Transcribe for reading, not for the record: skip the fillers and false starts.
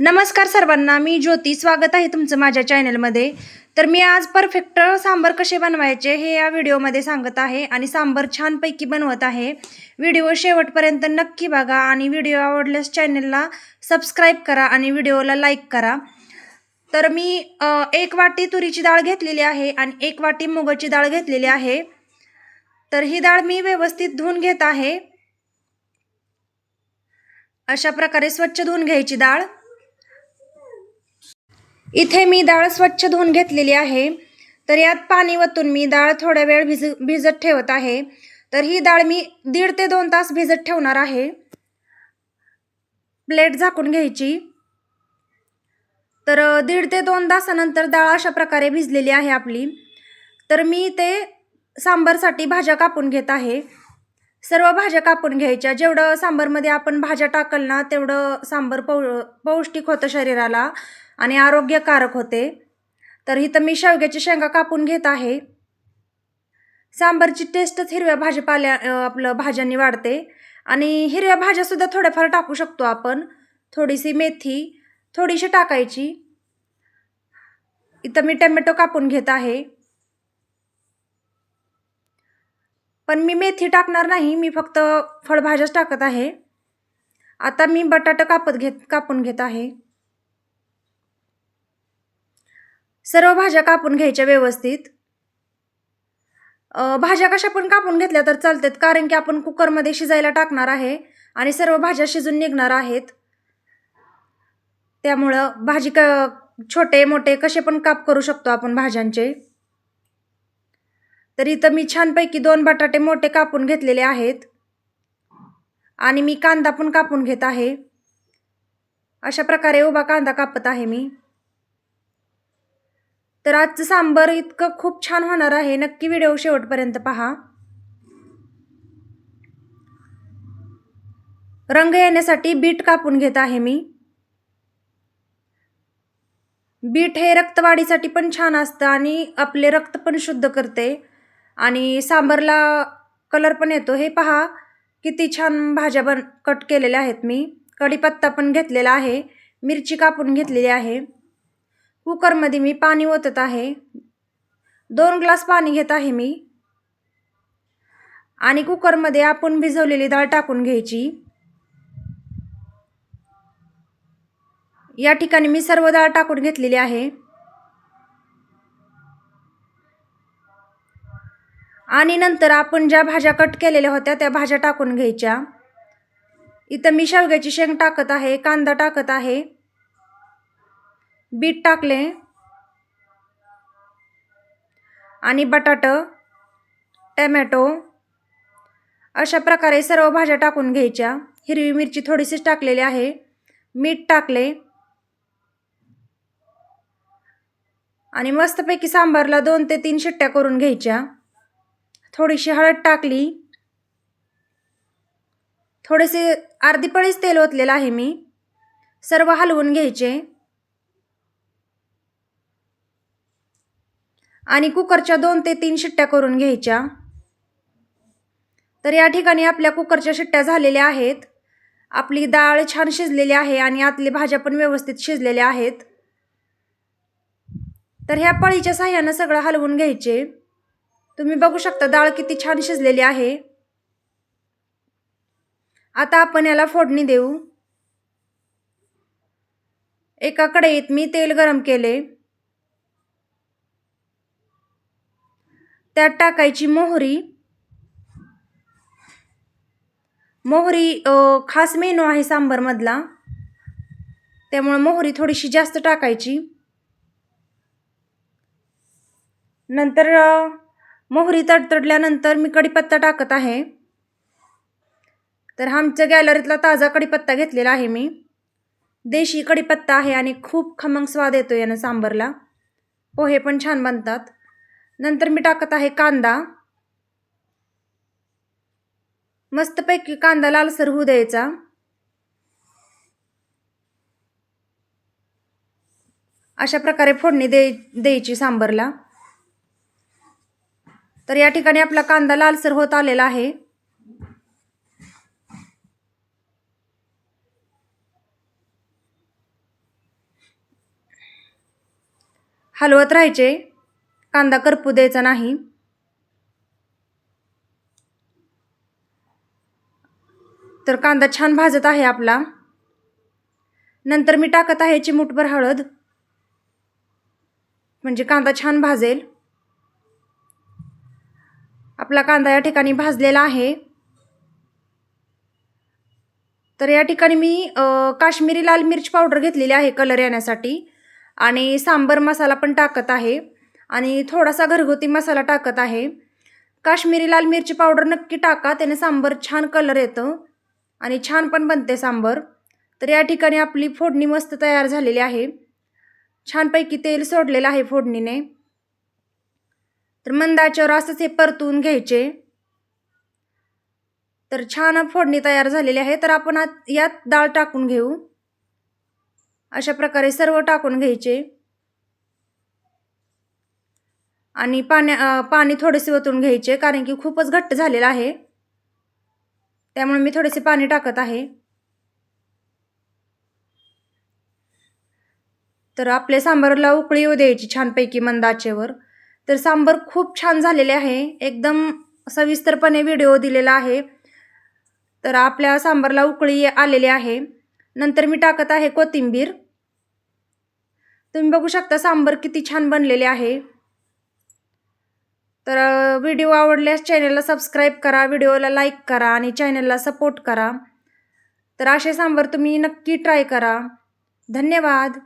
नमस्कार सर्वांना, मी ज्योती. स्वागत आहे तुमचं माझ्या चॅनलमध्ये. तर मी आज परफेक्ट सांबर कसे बनवायचे हे या व्हिडिओमध्ये सांगत आहे आणि सांबर छानपैकी बनवत आहे. व्हिडिओ शेवटपर्यंत नक्की बघा आणि व्हिडिओ आवडल्यास चॅनलला सबस्क्राईब करा आणि व्हिडिओला लाईक करा. तर मी 1 वाटी तुरीची डाळ घेतलेली आहे आणि 1 वाटी मुगाची डाळ घेतलेली आहे. तर ही डाळ मी व्यवस्थित धुवून घेत आहे. अशा प्रकारे स्वच्छ धुवून घ्यायची डाळ. इथे मी डाळ स्वच्छ धुवून घेतलेली आहे. तर यात पाणी वतून मी डाळ थोडा वेळ भिजत ठेवत आहे. तर ही डाळ मी 1.5 ते 2 तास भिजत ठेवणार आहे. प्लेट झाकून घ्यायची. तर 1.5 ते 2 तासानंतर डाळ अशा प्रकारे भिजलेली आहे आपली. तर मी ते सांबरसाठी भाज्या कापून घेत आहे. सर्व भाज्या कापून घ्यायच्या. जेवढं सांबरमध्ये आपण भाज्या टाकल ना तेवढं सांबर पौष्टिक होतं शरीराला आणि आरोग्यकारक होते. तर इथं मी शेवग्याची शेंगा कापून घेत आहे. सांबरची टेस्टच हिरव्या भाज्यांनी वाढते आणि हिरव्या भाज्या सुद्धा थोड्याफार टाकू शकतो आपण. थोडीशी मेथी थोडीशी टाकायची. इथं मी टोमॅटो कापून घेत आहे. पण मी मेथी टाकणार नाही, मी फक्त फळभाज्याच टाकत आहे. आता मी बटाटा कापून घेत आहे. सर्व भाज्या कापून घ्यायच्या व्यवस्थित. भाज्या कशा पण कापून घेतल्या तर चालतात, कारण की आपण कुकरमध्ये शिजायला टाकणार आहे आणि सर्व भाज्या शिजून निघणार आहेत. त्यामुळं छोटे मोठे कसे पण काप करू शकतो आपण भाज्यांचे. तर इथं मी छानपैकी 2 बटाटे मोठे कापून घेतलेले आहेत आणि मी कांदा पण कापून घेत आहे. अशा प्रकारे उभा कांदा कापत आहे मी. तर आजचं सांबर इतकं खूप छान होणार आहे. नक्की व्हिडिओ शेवटपर्यंत पहा. रंग येण्यासाठी बीट कापून घेत आहे मी. बीट हे रक्तवाढीसाठी पण छान असतं आणि आपले रक्त पण शुद्ध करते आणि सांबरला कलर पण येतो. हे पहा किती छान भाज्या कट केलेल्या आहेत मी. कढीपत्ता पण घेतलेला आहे. मिरची कापून घेतलेली आहे. कुकरमध्ये मी पाणी ओतत आहे. 2 ग्लास पाणी घेत आहे मी आणि कुकरमध्ये आपण भिजवलेली डाळ टाकून घ्यायची. या ठिकाणी मी सर्व डाळ टाकून घेतलेली आहे आणि नंतर आपण ज्या भाज्या कट केलेल्या होत्या त्या भाज्या टाकून घ्यायच्या. इथं मी शेवग्याची शेंग टाकत आहे, कांदा टाकत आहे, बीट टाकले आणि बटाटा, टोमॅटो अशा प्रकारे सर्व भाज्या टाकून घ्यायच्या. हिरवी मिरची थोडीशीच टाकलेली आहे. मीठ टाकले आणि मस्तपैकी सांबारला 2 ते 3 शिट्ट्या करून घ्यायच्या. थोडीशी हळद टाकली. थोडेसे अर्धी पळीच तेल ओतलेलं आहे मी. सर्व हलवून घ्यायचे आणि कुकरच्या 2 ते 3 शिट्ट्या करून घ्यायच्या. तर या ठिकाणी आपल्या कुकरच्या शिट्ट्या झालेल्या आहेत. आपली डाळ छान शिजलेली आहे आणि आतली भाज्या पण व्यवस्थित शिजलेल्या आहेत. तर ह्या पळीच्या साह्यानं सगळं हलवून घ्यायचे. तुम्ही बघू शकता डाळ किती छान शिजलेली आहे. आता आपण याला फोडणी देऊ. एका कढईत मी तेल गरम केले. त्यात टाकायची मोहरी. मोहरी खास मेनू आहे सांबरमधला, त्यामुळे मोहरी थोडीशी जास्त टाकायची. नंतर मोहरी तडतडल्यानंतर मी कढीपत्ता टाकत आहे. तर आमच्या गॅलरीतला ताजा कढीपत्ता घेतलेला आहे मी. देशी कढीपत्ता आहे आणि खूप खमंग स्वाद येतो यानं सांबरला. पोहे पण छान बनतात. नंतर मी टाकत आहे कांदा. मस्तपैकी कांदा लालसर होऊ द्यायचा. अशा प्रकारे फोडणी द्यायची सांबरला. तर या ठिकाणी आपला कांदा लालसर होत आलेला आहे. हलवत राहायचे, कांदा करपू द्यायचा नाही. तर कांदा छान भाजत आहे आपला. नंतर मी टाकत आहे चिमूटभर हळद, म्हणजे कांदा छान भाजेल. आपला कांदा या ठिकाणी भाजलेला आहे. तर या ठिकाणी मी काश्मीरी लाल मिर्च पावडर घेतलेली आहे कलर येण्यासाठी, आणि सांबर मसाला पण टाकत आहे, आणि थोडासा घरगुती मसाला टाकत आहे. काश्मीरी लाल मिरची पावडर नक्की टाका, त्याने सांबर छान कलर येतं आणि छान पण बनते सांबर. तर या ठिकाणी आपली फोडणी मस्त तयार झालेली आहे. छानपैकी तेल सोडलेलं आहे फोडणीने. तर मंद आचेवर असंच हे परतून घ्यायचे. तर छान फोडणी तयार झालेली आहे. तर आपण यात डाळ टाकून घेऊ. अशा प्रकारे सर्व टाकून घ्यायचे, आणि पाणी थोडेसे ओतून घ्यायचे, कारण की खूपच घट्ट झालेला आहे, त्यामुळे मी थोडेसे पाणी टाकत आहे. तर आपल्या सांबारला उकळी येऊ द्यायची छानपैकी मंद आचेवर. तर सांबर खूप छान झालेले आहे, एकदम सविस्तरपणे व्हिडिओ दिलेला आहे. तर आपल्या सांबारला उकळी आलेली आहे. नंतर मी टाकत आहे कोथिंबीर. तुम्ही बघू शकता सांबर किती छान बनलेले आहे. तर व्हिडिओ आवडल्यास चॅनलला सबस्क्राईब करा, व्हिडिओला लाईक करा आणि चॅनलला सपोर्ट करा. तर असे सांबर तुम्ही नक्की ट्राय करा. धन्यवाद.